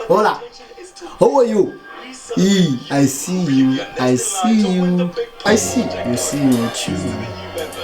Hola. How are you? I see you. I see you. I see. You see me too.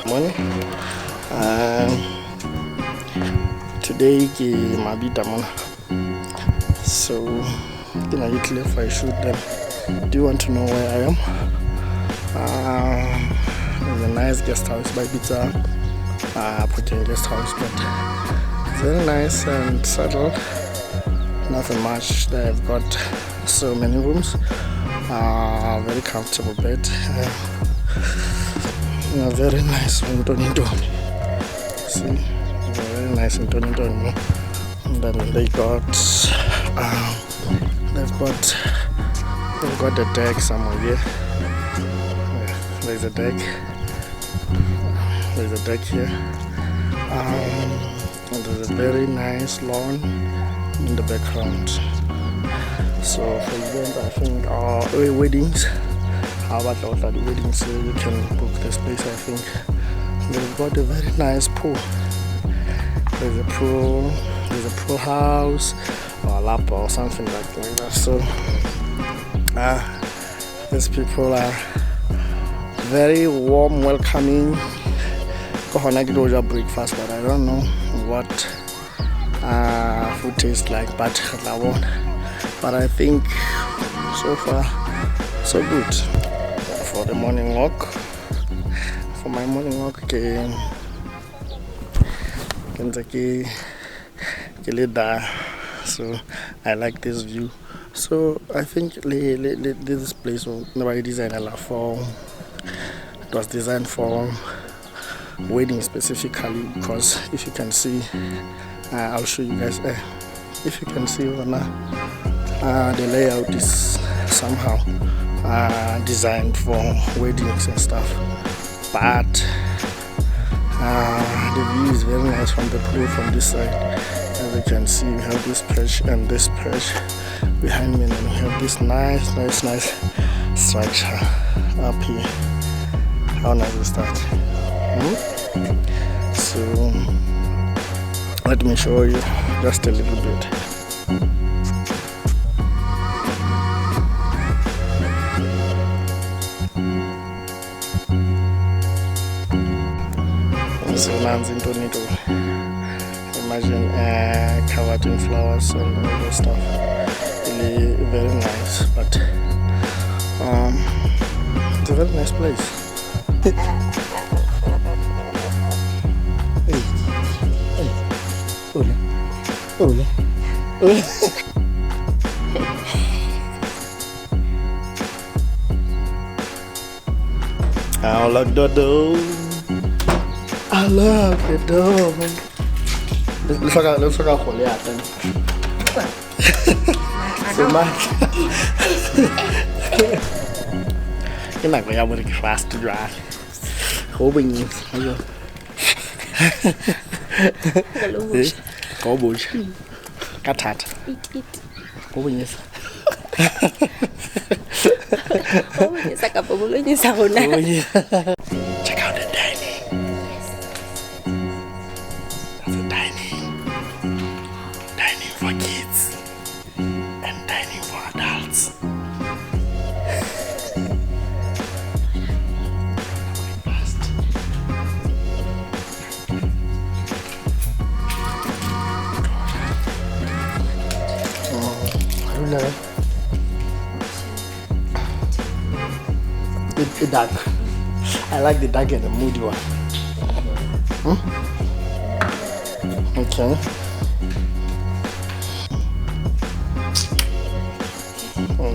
Morning. Today ke mabita mona. So gonna get clear for a shoot then. Do you want to know where I am? There's a nice guest house by Butha Buthe guest house, but very nice and settled. Nothing much. They've got so many rooms. Very comfortable bed. Very nice room. See, very nice and and then they got they've got a deck somewhere here. There's a deck. There's a deck here. And there's a very nice lawn in the background. So for events, I think weddings. How about the weddings? So you can book this place. I think they've got a very nice pool. There's a pool house or a lap or something like that. So these people are very warm, welcoming. I did order breakfast, but I don't know what food tastes like. But I think so far so good. For the morning walk, for my morning walk, so I like this view. So I think this place nobody designed for. It was designed for wedding specifically, because if you can see, I'll show you guys. If you can see, the layout is somehow designed for weddings and stuff. But the view is very nice from the pool from this side. As you can see, we have this perch and this perch behind me, and then we have this nice structure up here. How nice is that? So let me show you just a little bit. So imagine covered in flowers and all that stuff. Really very nice, but it's a very nice place. Ole. I'll lock the door. I lock the door. Let's talk about then. So much. Cái này của nhau mới fast to drive. Khổ bình nhiên. Có bụi. Cắt hạt. Khổ bình nhiên. Khổ bình nhiên. Sao cặp bụi lớn như sao nè. Check out the dining. That's a dining for kids and dining for adults. The dark. I like the dark and the moody one. Okay.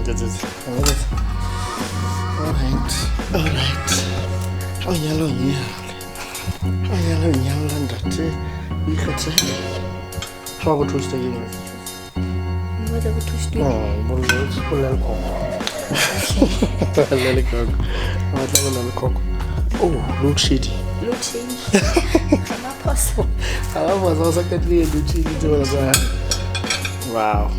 Get it. Alright. Oh, yellow. How about twist again? What about twist? Oh, look shitty. Not possible. I was also getting a good shitty to us. Wow.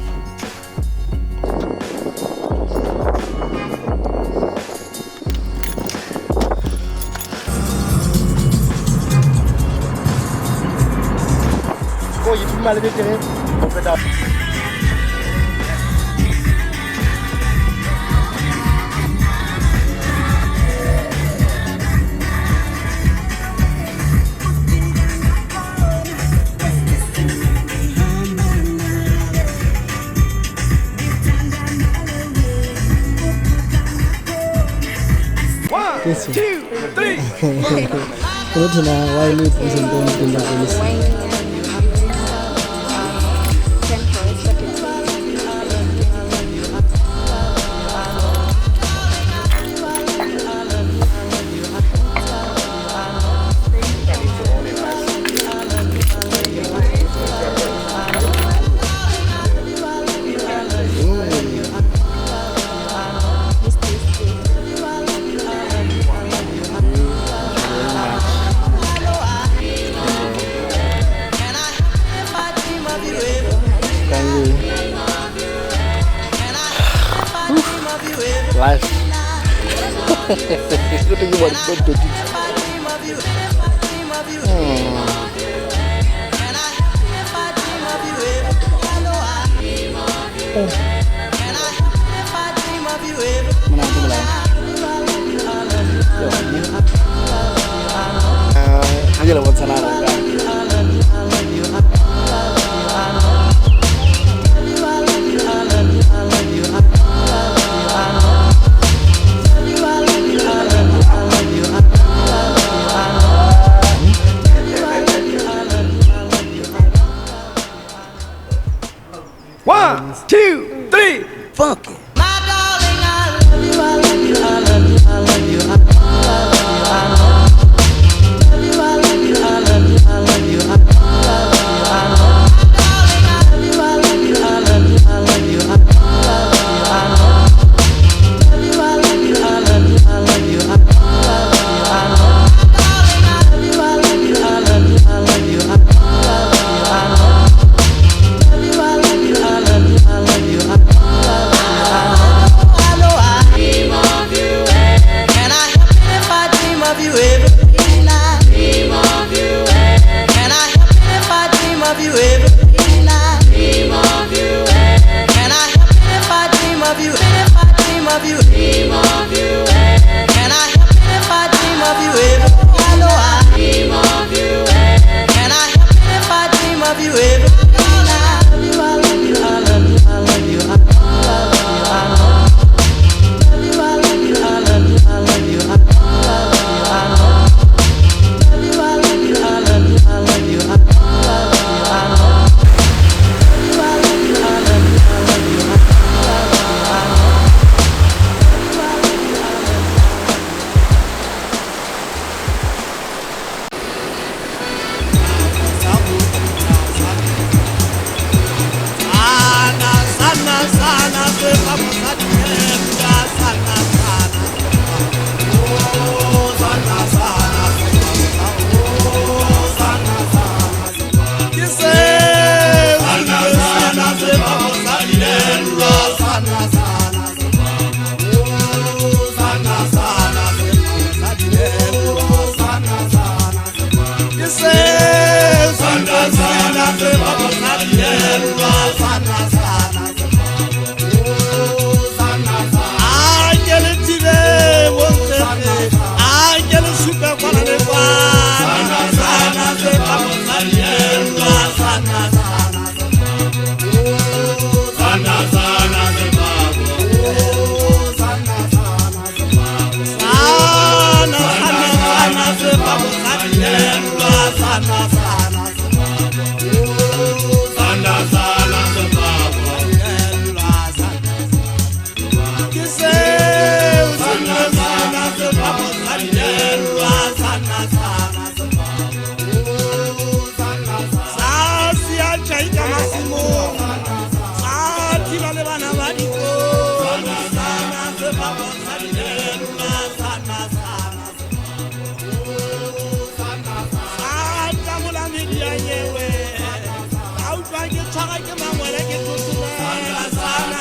Go, you took Maliba, open it up. Yes. 2, 3. What na why live is in the police? Life. What do you want to do? One, two, three, funky.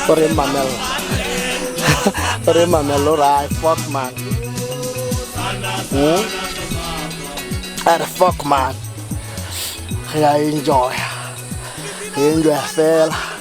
Sorry, Mamel. Sorry, Mamel. Alright, fuck, man. Fuck, man. I enjoy. Fella.